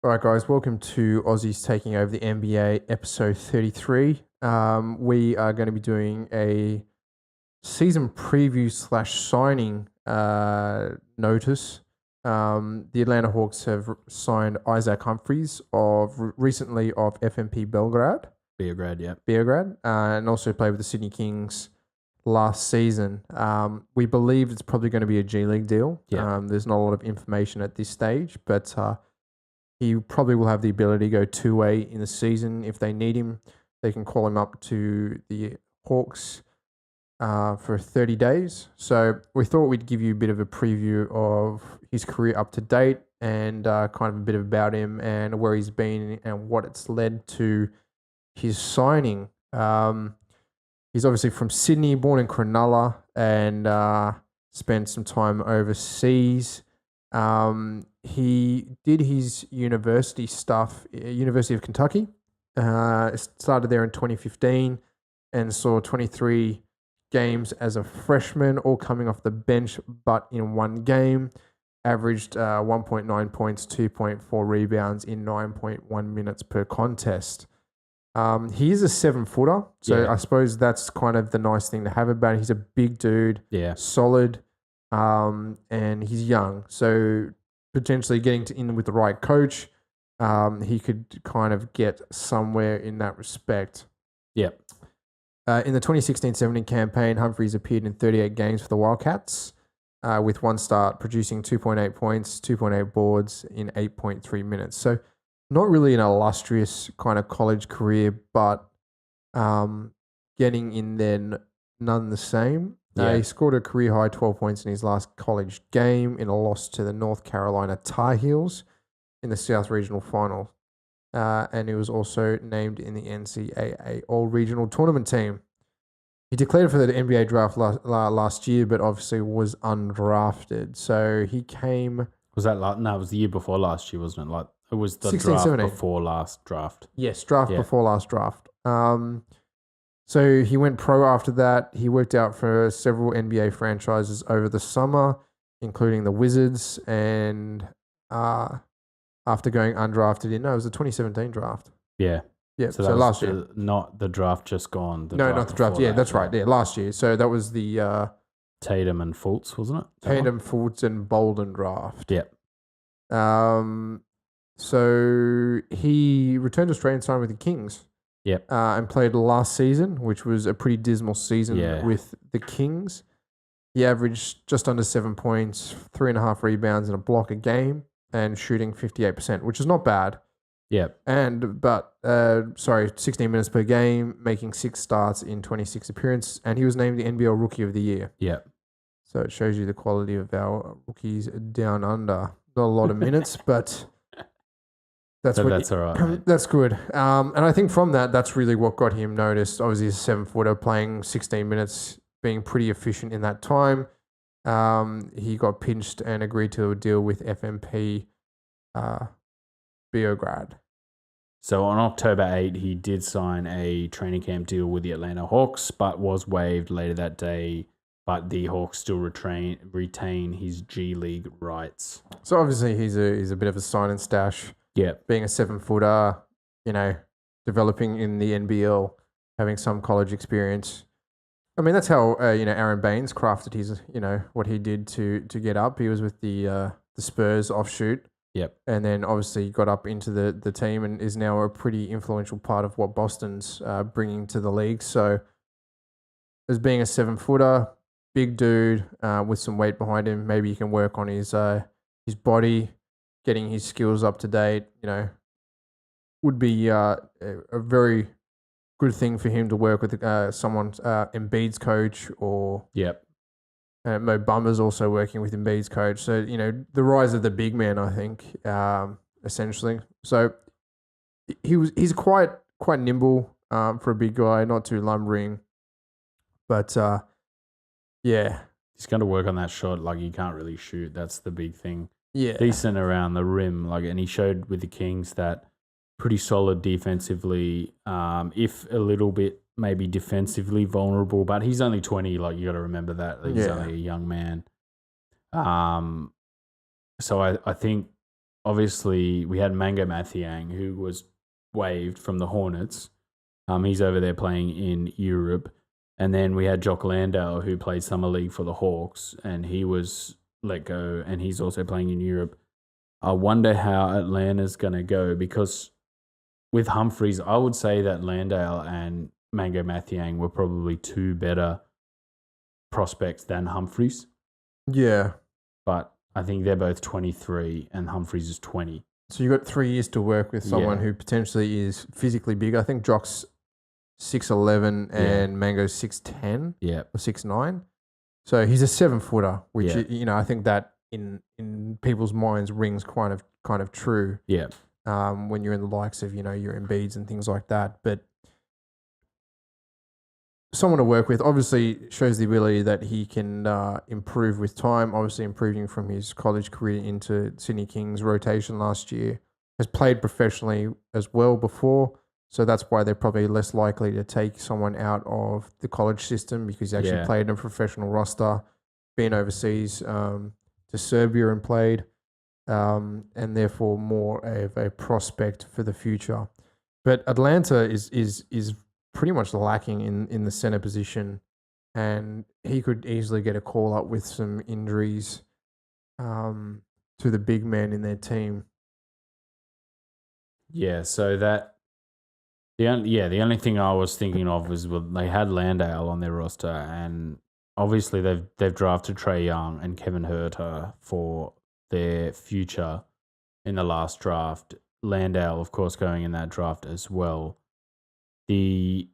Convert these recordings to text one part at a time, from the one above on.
All right, guys, welcome to Aussies Taking Over the NBA, episode 33. We are going to be doing a season preview / signing notice. The Atlanta Hawks have signed Isaac Humphries recently of FMP Belgrade. Beograd, and also played with the Sydney Kings last season. We believe it's probably going to be a G League deal. There's not a lot of information at this stage, but he probably will have the ability to go two-way in the season. If they need him, they can call him up to the Hawks for 30 days. So we thought we'd give you a bit of a preview of his career up to date and kind of a bit about him and where he's been and what it's led to his signing. He's obviously from Sydney, born in Cronulla, and spent some time overseas. He did his university stuff, University of Kentucky. Started there in 2015 and saw 23 games as a freshman, all coming off the bench, but in one game. Averaged 1.9 points, 2.4 rebounds in 9.1 minutes per contest. He is a 7-footer, so I suppose that's kind of the nice thing to have about him. He's a big dude, solid, and he's young. So potentially getting in with the right coach, he could kind of get somewhere in that respect. In the 2016-17 campaign, Humphries appeared in 38 games for the Wildcats, with one start, producing 2.8 points, 2.8 boards in 8.3 minutes. So not really an illustrious kind of college career, but getting in there none the same. He scored a career-high 12 points in his last college game in a loss to the North Carolina Tar Heels in the South Regional Final. And he was also named in the NCAA All-Regional Tournament team. He declared for the NBA draft last year, but obviously was undrafted. So he came... Was that no? It was the year before last year, wasn't it? It was the 16, draft 17. before last draft. Yes, before last draft. So he went pro after that. He worked out for several NBA franchises over the summer, including the Wizards, and after going undrafted it was the 2017 draft. Yeah. So last year. Not the draft just gone. Not the draft. Yeah, that's right. Yeah, last year. So that was the... Tatum and Fultz, wasn't it? Tatum, Fultz, and Bolden draft. Yeah. So he returned to Australia and signed with the Kings. Yep. And played last season, which was a pretty dismal season with the Kings. He averaged just under 7 points, 3.5 rebounds, and a block a game, and shooting 58%, which is not bad. Yeah. 16 minutes per game, making 6 starts in 26 appearances, and he was named the NBL Rookie of the Year. Yeah. So it shows you the quality of our rookies down under. Not a lot of minutes, but that's all right. That's good. And I think from that's really what got him noticed. Obviously, he's a 7-footer playing 16 minutes, being pretty efficient in that time. He got pinched and agreed to a deal with FMP Beograd. So on October 8, he did sign a training camp deal with the Atlanta Hawks, but was waived later that day. But the Hawks still retain his G League rights. So obviously he's a bit of a sign and stash. Yeah. Being a 7-footer, developing in the NBL, having some college experience. I mean, that's how Aaron Baines crafted his what he did to get up. He was with the Spurs offshoot. Yep. And then obviously got up into the team and is now a pretty influential part of what Boston's bringing to the league. So as being a 7-footer, big dude with some weight behind him, maybe he can work on his body, getting his skills up to date, would be a very good thing for him to work with someone's Embiid's coach or Mo Bamba's also working with Embiid's coach. So, the rise of the big man, I think, essentially. So he's quite nimble for a big guy, not too lumbering. But, he's going to work on that shot. Like, he can't really shoot. That's the big thing. Yeah. Decent around the rim. And he showed with the Kings that pretty solid defensively, if a little bit maybe defensively vulnerable, but he's only 20. You got to remember that. He's only a young man. So I think obviously we had Mango Mathiang, who was waived from the Hornets. He's over there playing in Europe. And then we had Jock Landale, who played Summer League for the Hawks, and he was let go, and he's also playing in Europe. I wonder how Atlanta's going to go, because with Humphries, I would say that Landale and Mango Mathiang were probably two better prospects than Humphries. Yeah. But I think they're both 23 and Humphries is 20. So you've got 3 years to work with someone who potentially is physically big. I think Jock's 6'11" and Mango's 6'10" or 6'9". So he's a 7-footer, which I think that in people's minds rings kind of true. Yeah. When you're in the likes of your Embiids and things like that, but someone to work with obviously shows the ability that he can improve with time. Obviously, improving from his college career into Sydney Kings rotation last year, has played professionally as well before. So that's why they're probably less likely to take someone out of the college system, because he actually played in a professional roster, been overseas to Serbia and played, and therefore more of a prospect for the future. But Atlanta is pretty much lacking in the center position, and he could easily get a call up with some injuries to the big man in their team. Yeah, so that the only thing I was thinking of was they had Landale on their roster, and obviously they've drafted Trae Young and Kevin Huerter for their future in the last draft. Landale, of course, going in that draft as well. The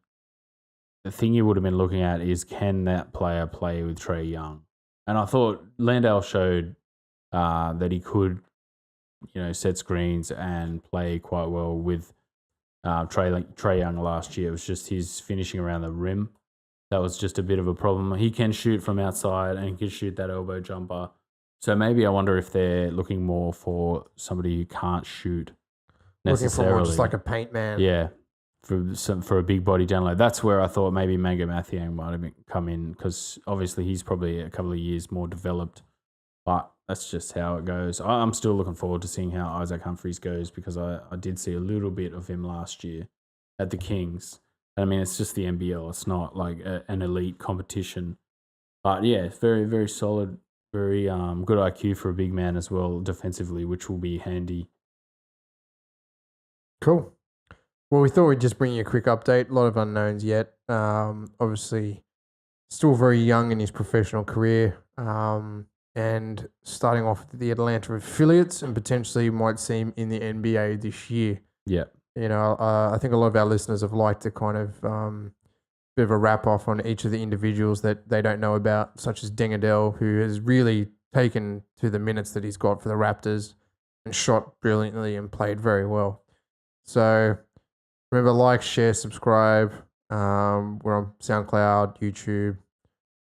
thing you would have been looking at is, can that player play with Trae Young? And I thought Landale showed that he could, set screens and play quite well with Trae Young last year. It was just his finishing around the rim. That was just a bit of a problem. He can shoot from outside and he can shoot that elbow jumper. So maybe I wonder if they're looking more for somebody who can't shoot necessarily. Looking for more just like a paint man. Yeah, for a big body down low. That's where I thought maybe Mango Mathiang might have come in, because obviously he's probably a couple of years more developed. But that's just how it goes. I'm still looking forward to seeing how Isaac Humphries goes, because I did see a little bit of him last year at the Kings. I mean, it's just the NBL. It's not like an elite competition. But yeah, it's very, very solid, very good IQ for a big man as well defensively, which will be handy. Cool. Well, we thought we'd just bring you a quick update. A lot of unknowns yet. Obviously, still very young in his professional career. And starting off with the Atlanta affiliates, and potentially might see him in the NBA this year. Yeah. I think a lot of our listeners have liked to kind of bit of a wrap off on each of the individuals that they don't know about, such as Dengadell, who has really taken to the minutes that he's got for the Raptors and shot brilliantly and played very well. So remember, like, share, subscribe. We're on SoundCloud, YouTube,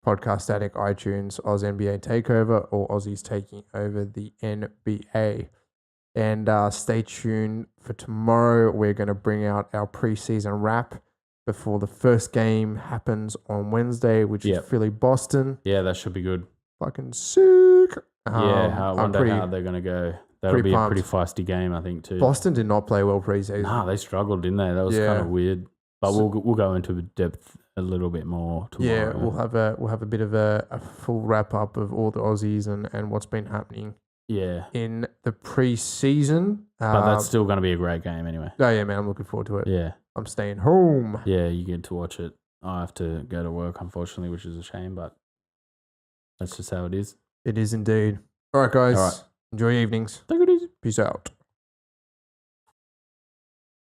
Podcast Addict, iTunes, Oz NBA Takeover, or Aussies taking over the NBA. And stay tuned for tomorrow. We're going to bring out our preseason wrap before the first game happens on Wednesday, which is Philly-Boston. Yeah, that should be good. Fucking sick. I wonder how they're going to go. That'll be pumped. A pretty feisty game, I think, too. Boston did not play well preseason. Nah, they struggled, didn't they? That was kind of weird. But we'll go into depth a little bit more tomorrow. Yeah, we'll have a bit of a full wrap up of all the Aussies and what's been happening. Yeah, in the preseason. But that's still going to be a great game anyway. Oh yeah, man, I'm looking forward to it. Yeah, I'm staying home. Yeah, you get to watch it. I have to go to work, unfortunately, which is a shame, but that's just how it is. It is indeed. All right, guys. All right. Enjoy your evenings. Take it easy. Peace out.